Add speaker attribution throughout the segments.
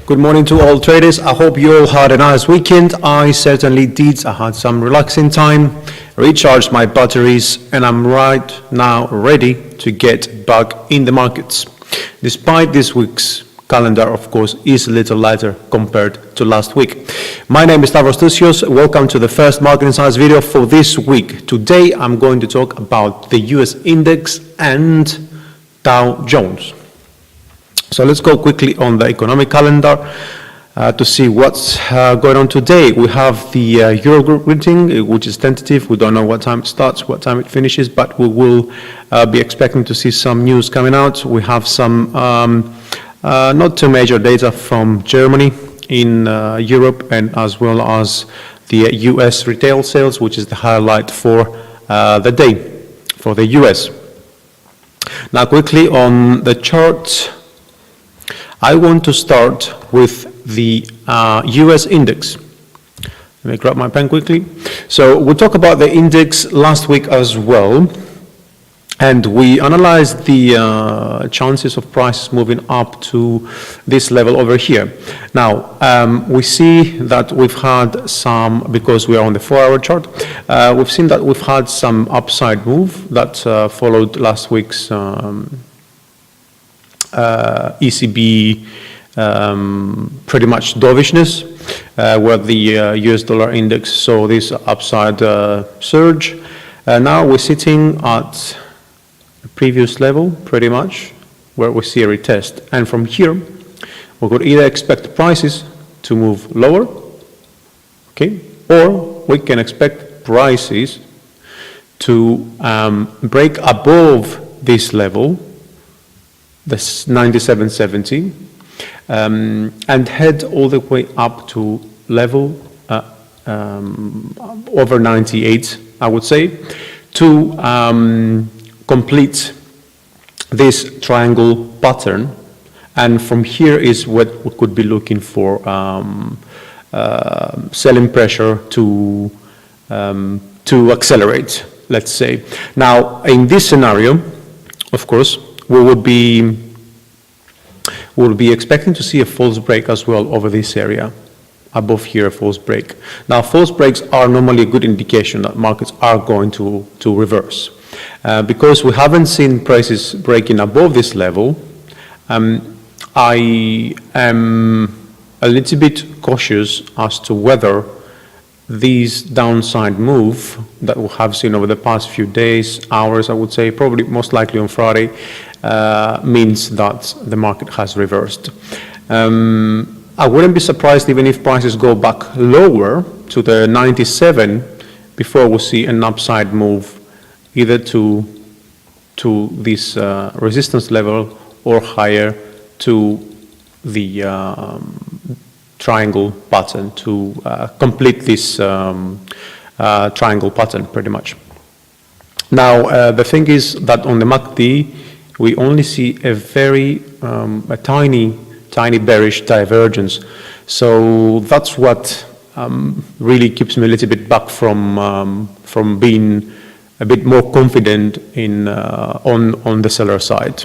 Speaker 1: Good morning to all traders. I hope you all had a nice weekend. I certainly did. I had some relaxing time, recharged my batteries, and I'm right now ready to get back in the markets. Despite this week's calendar, of course, is a little lighter compared to last week. My name is Stavros Tusios. Welcome to the first Market Insights video for this week. Today, I'm going to talk about the US index and Dow Jones. So let's go quickly on the economic calendar to see what's going on today. We have the Eurogroup meeting, which is tentative. We don't know what time it starts, what time it finishes, but we will be expecting to see some news coming out. We have some not too major data from Germany in Europe, and as well as the US retail sales, which is the highlight for the day for the US. Now quickly on the chart, I want to start with the US index. Let me grab my pen quickly. So we'll talk about the index last week as well, and we analyzed the chances of prices moving up to this level over here. Now, we see that we've had some, because we are on the 4-hour chart, we've seen that we've had some upside move that followed last week's ECB pretty much dovishness, where the US dollar index saw this upside surge. Now we're sitting at the previous level, pretty much, where we see a retest. And from here, we could either expect prices to move lower, okay, or we can expect prices to break above this level, this 97.70, and head all the way up to level over 98, I would say, to complete this triangle pattern. And from here is what we could be looking for selling pressure to accelerate, let's say. Now, in this scenario, of course, we would be expecting to see a false break as well over this area, above here, a false break. Now, false breaks are normally a good indication that markets are going to reverse. Because we haven't seen prices breaking above this level, I am a little bit cautious as to whether these downside move that we have seen over the past few days, hours, I would say, probably most likely on Friday, means that the market has reversed. I wouldn't be surprised even if prices go back lower to the 97 before we see an upside move either to this resistance level or higher to the triangle pattern, to complete this triangle pattern pretty much. Now, the thing is that on the MACD, we only see a very a tiny bearish divergence. So that's what really keeps me a little bit back from being a bit more confident in on the seller side.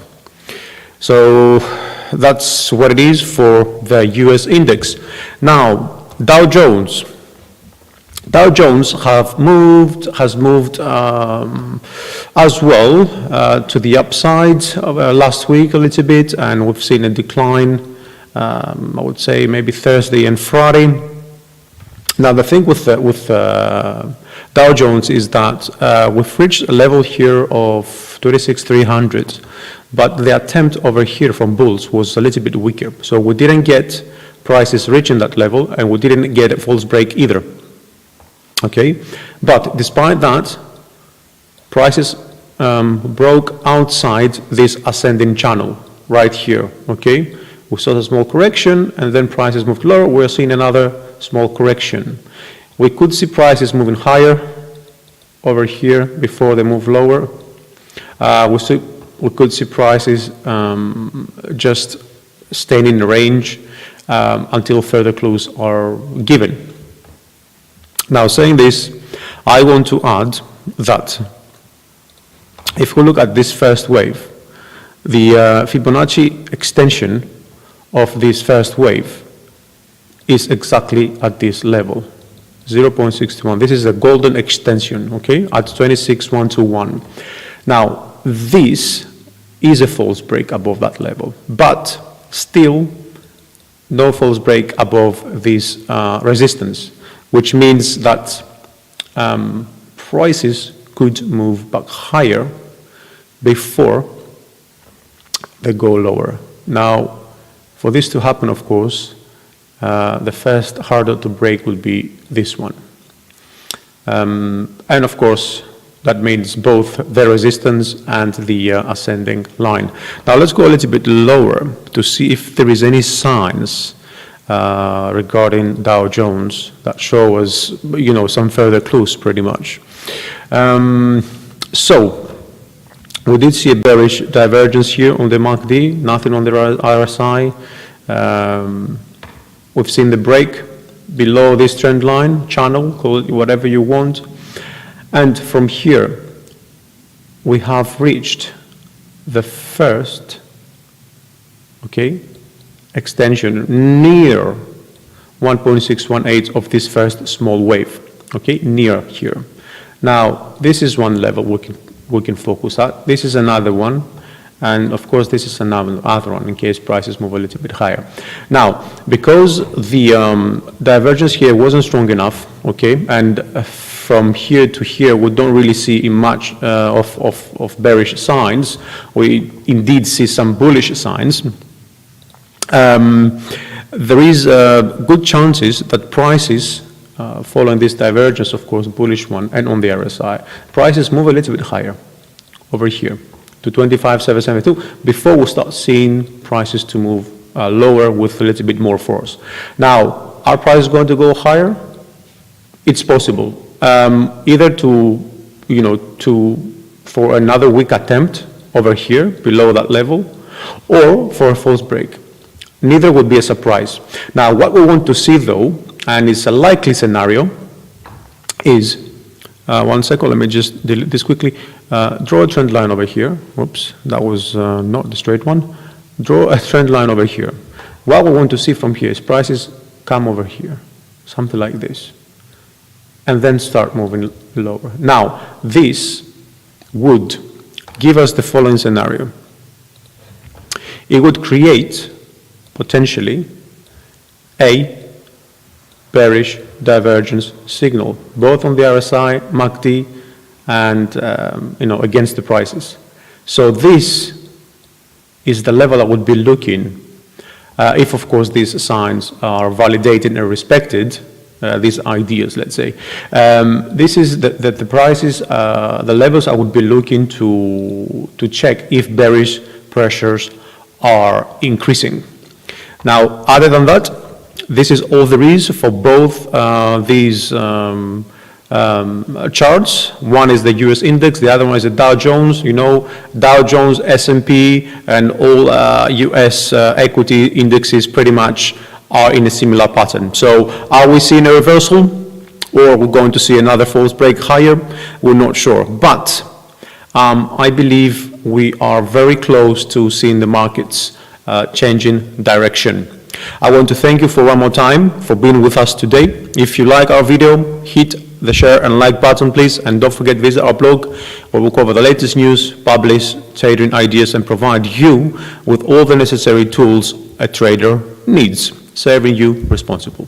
Speaker 1: So that's what it is for the US index. Now, Dow Jones. Dow Jones has moved as well to the upside last week a little bit, and we've seen a decline, I would say maybe Thursday and Friday. Now the thing with Dow Jones is that we've reached a level here of 26,300, but the attempt over here from bulls was a little bit weaker. So we didn't get prices reaching that level, and we didn't get a false break either. Okay, but despite that, prices broke outside this ascending channel right here. Okay, we saw a small correction, and then prices moved lower. We're seeing another small correction. We could see prices moving higher over here before they move lower. We could see prices just staying in the range until further clues are given. Now, saying this, I want to add that if we look at this first wave, the Fibonacci extension of this first wave is exactly at this level, 0.61. This is a golden extension, okay, at 26,121. Now, this is a false break above that level, but still no false break above this resistance, which means that prices could move back higher before they go lower. Now, for this to happen, of course, the first hurdle to break will be this one. And of course, that means both the resistance and the ascending line. Now let's go a little bit lower to see if there is any signs regarding Dow Jones that show us, some further clues pretty much. So we did see a bearish divergence here on the MACD, nothing on the RSI. We've seen the break below this trend line, channel, call it whatever you want. And from here, we have reached the first, extension near 1.618 of this first small wave, near here. Now, this is one level we can focus at. This is another one. And of course, this is another one in case prices move a little bit higher. Now, because the divergence here wasn't strong enough, and from here to here, we don't really see much of bearish signs. We indeed see some bullish signs. There is good chances that prices, following this divergence, of course, bullish one, and on the RSI, prices move a little bit higher over here to 25,772 before we start seeing prices to move lower with a little bit more force. Now, are prices going to go higher? It's possible, either for another weak attempt over here below that level, or for a false break. Neither would be a surprise. Now, what we want to see though, and it's a likely scenario, is one second, let me just delete this quickly. Draw a trend line over here. Whoops, that was not the straight one. Draw a trend line over here. What we want to see from here is prices come over here, something like this, and then start moving lower. Now, this would give us the following scenario. It would create, potentially, a bearish divergence signal, both on the RSI, MACD, and against the prices. So this is the level I would be looking, if of course these signs are validated and respected, these ideas, let's say. This is the prices, the levels I would be looking to check if bearish pressures are increasing. Now, other than that, this is all there is for both these charts. One is the US index, the other one is the Dow Jones. Dow Jones, S&P, and all US equity indexes pretty much are in a similar pattern. So are we seeing a reversal, or we're going to see another false break higher? We're not sure. But I believe we are very close to seeing the markets changing direction. I want to thank you for one more time for being with us today. If you like our video, hit the share and like button, please, and don't forget to visit our blog where we'll cover the latest news, publish trading ideas, and provide you with all the necessary tools a trader needs, serving you responsible.